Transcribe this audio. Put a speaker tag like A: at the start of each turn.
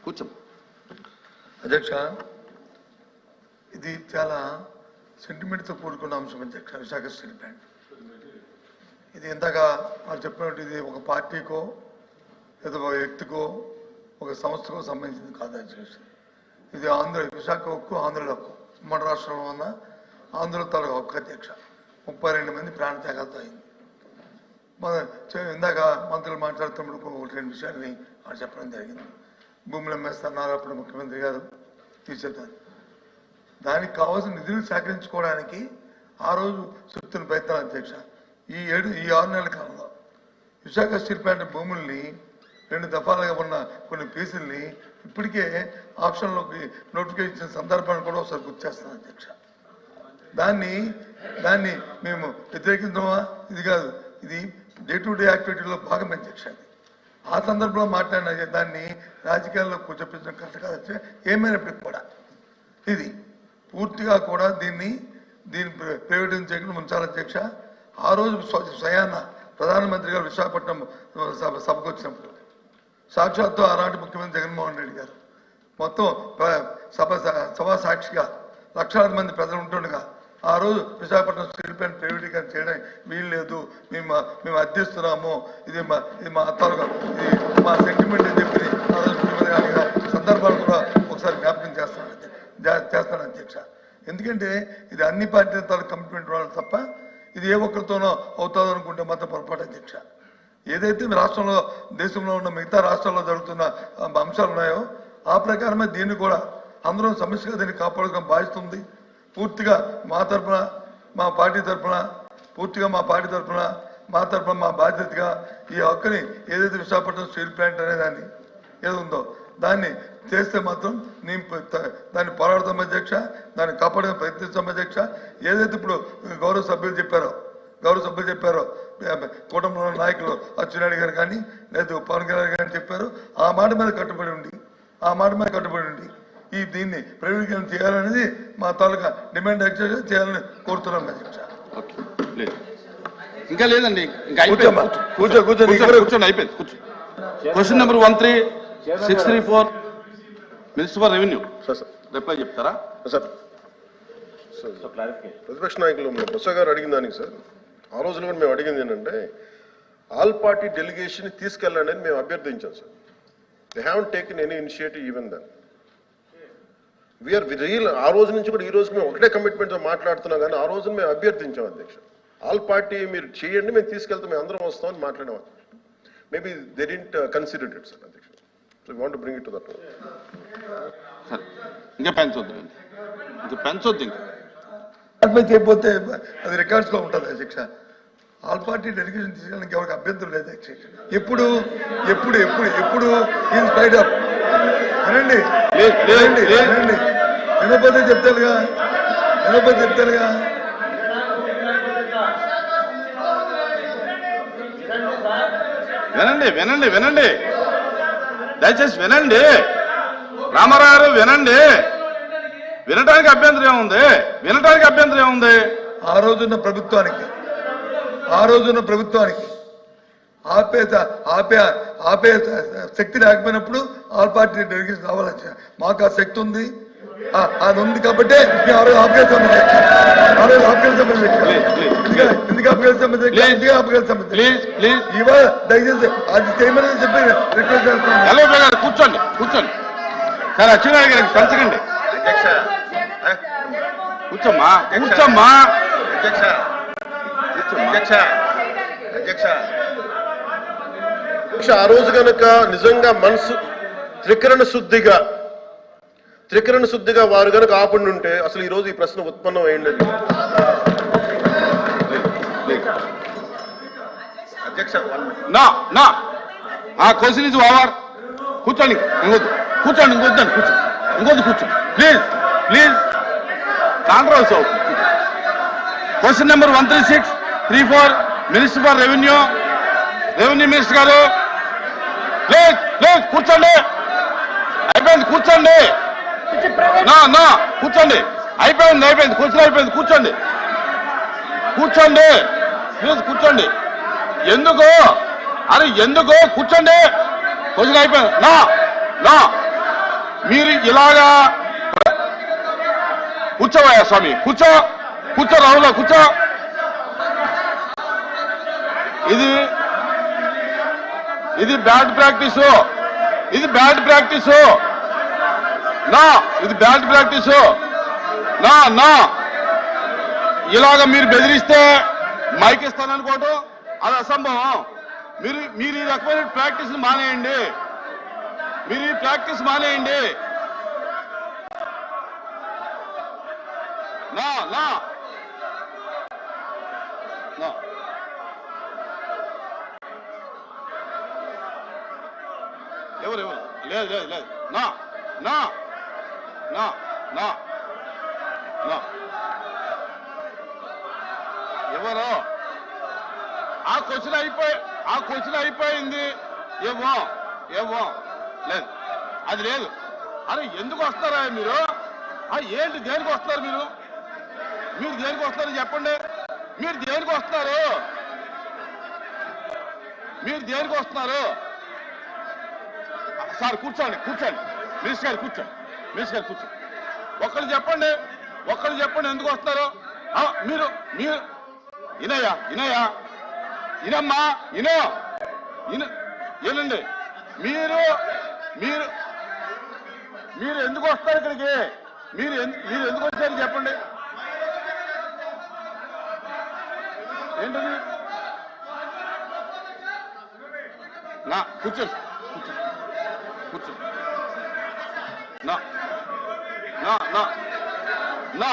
A: కూర్చో.
B: అధ్యక్ష, ఇది చాలా సెంటిమెంట్తో కూడుకున్న అంశం అధ్యక్ష. విశాఖ స్టీల్ ప్లాంట్ ఇది ఇంతగా వాళ్ళు చెప్పినట్టు ఇది ఒక పార్టీకో లేదా ఒక వ్యక్తికో ఒక సంస్థకో సంబంధించింది కాదు అధ్యక్ష. ఇది విశాఖ హక్కు, ఆంధ్రుల హక్కు. ఉమ్మడి రాష్ట్రంలో ఉన్న ఆంధ్రుల తాలూకు హక్కు అధ్యక్ష. 32 మంది ప్రాణత్యాగాలతో అయింది. ఇందాక మంత్రులు మాట్లాడుతున్నప్పుడు 1-2 విషయాన్ని వాళ్ళు చెప్పడం జరిగింది. భూములు అమ్మేస్తున్నారు అప్పుడు ముఖ్యమంత్రి గారు తీసేద్దారు. దానికి కావాల్సిన నిధులు సేకరించుకోవడానికి ఆ రోజు చెప్తున్న ప్రయత్నాలు అధ్యక్ష. ఈ 6 నెలల కాలంలో విశాఖ స్టీల్ ప్లాంట్ భూముల్ని 2 దఫాలుగా ఉన్న కొన్ని పీసుల్ని ఇప్పటికే ఆప్షన్లోకి నోటిఫికేషన్ ఇచ్చిన సందర్భాన్ని కూడా ఒకసారి గుర్తు చేస్తాను అధ్యక్ష. దాన్ని మేము వ్యతిరేకించమా? ఇది కాదు, ఇది డే టు డే యాక్టివిటీలో భాగం అధ్యక్ష. ఆ సందర్భంలో మాట్లాడిన దాన్ని రాజకీయాల్లో కూర్చోపించడం కరెక్ట్ కాదు. ఏమైనప్పటికీ కూడా ఇది పూర్తిగా కూడా దీన్ని ప్రైవేటైజ్ చేయకుండా ఉంచాలి అధ్యక్ష. ఆ రోజు స్వయాన ప్రధానమంత్రి గారు విశాఖపట్నం సభకు వచ్చినప్పుడు సాక్షాత్తు ఆనాటి ముఖ్యమంత్రి జగన్మోహన్ రెడ్డి గారు మొత్తం సభా సాక్షిగా లక్షలాది మంది ప్రజలు ఉంటుండగా ఆ రోజు విశాఖపట్నం స్టీల్ ప్లాంట్ ప్రైవేటీకరణ చేయడం వీలు లేదు, మేము అర్థిస్తున్నాము, ఇది మా తాలూకా ఇది మా సెంటిమెంట్ అని చెప్పి ఆ రోజు ముఖ్యమంత్రి గారి సందర్భాలు కూడా ఒకసారి జ్ఞాపకం చేస్తాను అధ్యక్ష. ఎందుకంటే ఇది అన్ని పార్టీల తాలూకు కమిట్మెంట్ వాళ్ళు తప్ప ఇది ఏ ఒక్కరితోనో అవుతుందో అనుకుంటే మాత్రం పొరపాటు అధ్యక్ష. ఏదైతే రాష్ట్రంలో దేశంలో ఉన్న మిగతా రాష్ట్రాల్లో జరుగుతున్న అంశాలు ఉన్నాయో ఆ ప్రకారమే దీన్ని కూడా అందరం సమస్యగా దీన్ని కాపాడుకోవడం బాధిస్తుంది. పూర్తిగా మా తరఫున మా పార్టీ తరఫున మా బాధ్యతగా ఈ హక్కుని ఏదైతే విశాఖపట్నం స్టీల్ ప్లాంట్ అనేదాన్ని ఏది ఉందో దాన్ని చేస్తే మాత్రం దాన్ని పోరాడతాం అధ్యక్ష, దాన్ని కాపాడడానికి ప్రయత్నిస్తాం అధ్యక్ష. ఏదైతే ఇప్పుడు గౌరవ సభ్యులు చెప్పారో కూటమిలో నాయకులు అచ్చెన్నాయుడు గారు కానీ లేదా పవన్ కళ్యాణ్ గారు చెప్పారు, ఆ మాట మీద కట్టుబడి ఉండి దీన్ని ప్రైవేటీకరణ చేయాలనేది మా తాలూకా డిమాండ్ ఎక్సర్సైజ్ చేయాలని కోరుతున్నాం అధ్యక్ష.
A: ఇంకా లేదండి, కూర్చోండి, అయిపోయింది. Question number 13634 minister for revenue reply చెప్తారా
C: సార్? ప్రతిపక్ష నాయకులు బొత్స గారు అడిగిన దానికి సార్, ఆ రోజులో కూడా మేము అడిగింది ఏంటంటే ఆల్ పార్టీ డెలిగేషన్ తీసుకెళ్ళండి అని మేము అభ్యర్థించాం sir. They haven't taken any initiative even then. We are real. ఆ రోజు నుంచి కూడా ఈ రోజు మేము ఒకటే కమిట్మెంట్తో మాట్లాడుతున్నాం, కానీ ఆ రోజున మేము అభ్యర్థించాం అధ్యక్ష. ఆల్ పార్టీ మీరు చేయండి, మేము తీసుకెళ్తాం, మేము అందరం వస్తామని మాట్లాడాం అధ్యక్ష. Maybe they didn't consider it sir అధ్యక్ష. So we want to bring it to that.
A: ఇంకా పెంచొద్దు
B: చేయకపోతే అది రికార్డ్స్ లో ఉంటుంది అధ్యక్ష. ఆల్ పార్టీ డెలిగేషన్ తీసుకోవడానికి ఎవరికి అభ్యంతరం లేదు అధ్యక్ష. ఎప్పుడు ఇన్ స్పైట్ ఆఫ్ వినండి వినకపోతే చెప్తారుగా
A: వినండి దయచేసి వినండి. రామారావు గారు వినండి. వినటానికి అభ్యంతరం ఏముంది?
B: ఆ రోజున్న ప్రభుత్వానికి ఆపే శక్తి లేకపోయినప్పుడు ఆల్ పార్టీ డెలిగేషన్ రావాలని మాకు ఆ శక్తి ఉంది. అది ఉంది కాబట్టి ఎందుకు ఆపగలుగుతాం ఇవాళ దయచేసి అది చేయమని చెప్పి రిక్వెస్ట్ చేస్తున్నాను.
A: కూర్చోండి సార్. అచ్చెన్నాయుడు గారికి పెంచకండి. కూర్చోమ్మా.
C: ఆ రోజు కనుక నిజంగా మనసు త్రికరణ శుద్ధిగా వారు కనుక ఆపండి ఉంటే అసలు ఈ రోజు ఈ ప్రశ్న ఉత్పన్నం అయ్యింది అధ్యక్ష.
A: Question is over. కూర్చోండి. కూర్చోండి ప్లీజ్ కాంట్రవర్సీ అవుతుంది. Question number 13634 minister for revenue minister గారు ప్లీజ్ కూర్చోండి. అయిపోయింది, కూర్చోండి. కూర్చోండి. అయిపోయింది. క్వశ్చన్ అయిపోయింది. కూర్చోండి ప్లీజ్. కూర్చోండి. ఎందుకు కూర్చోండి. క్వశ్చన్ అయిపోయింది. మీరు ఇలాగా కూర్చోవయ్యా స్వామి, కూర్చో కూర్చో, రాహుల్ కూర్చో. ఇది బ్యాడ్ ప్రాక్టీస్, ఇది బ్యాడ్ ప్రాక్టీస్. నా ఇది బ్యాడ్ ప్రాక్టీస్. నా ఇలాగ మీరు బెదిరిస్తే మైక్ ఇస్తాననుకోవటం అది అసంభవం. మీరు ఈ రకమైన ప్రాక్టీస్ మానేయండి, మీరు ఈ ప్రాక్టీస్ మానేయండి. నా నా నా ఎవరు లేదు లేదు లేదు. నా నా నా నా నా ఎవరు ఆ క్వశ్చన్ అయిపోయింది. ఏమో లేదు, అది లేదు. అరే ఎందుకు వస్తారా మీరు? ఏంటి దేనికి వస్తున్నారు మీరు? దేనికి వస్తారు చెప్పండి. మీరు దేనికి వస్తున్నారు? సార్ కూర్చోండి, మినిస్టర్ గారు కూర్చోండి. ఒక్కరు చెప్పండి ఎందుకు వస్తున్నారు? మీరు ఇనమ్మా ఏనండి. మీరు ఎందుకు వస్తారు ఇక్కడికి? మీరు ఎందుకు వచ్చారు చెప్పండి. ఏంటది? నా కూర్చోండి నా